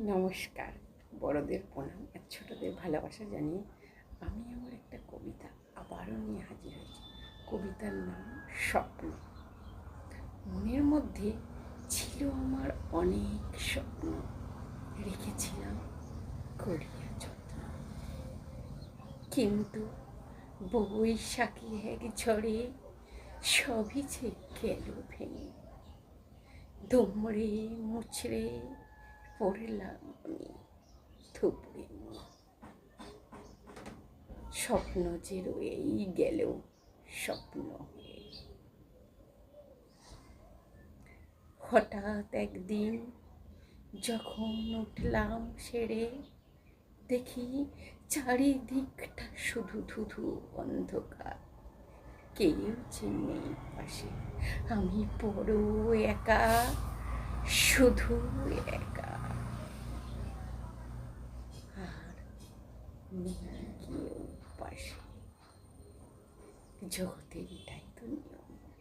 নমস্কার। বড়দের প্রণাম আর ছোটদের ভালোবাসা জানিয়ে আমি আমার একটা কবিতা আবারও নিয়ে হাজির হয়েছি। কবিতার নাম স্বপ্ন। মনের মধ্যে ছিল আমার অনেক স্বপ্ন, রেখেছিলাম করিয়া যত্ন। কিন্তু বৈশাখী এক ঝড়ে সবই যে গেল ভেঙে। দুমড়ে মুচড়ে পড়লাম আমি থুবড়ে। স্বপ্ন যে রয়েই গেল স্বপ্ন হয়ে। হঠাৎ একদিন যখন উঠলাম সেরে, দেখি চারিদিকটা শুধু ধুধু অন্ধকার, কেউ যে নেই পাশে। আমি বড় একা, শুধু একা, আর নেই কেউ পাশে। জগতের এটাই তো নিয়ম।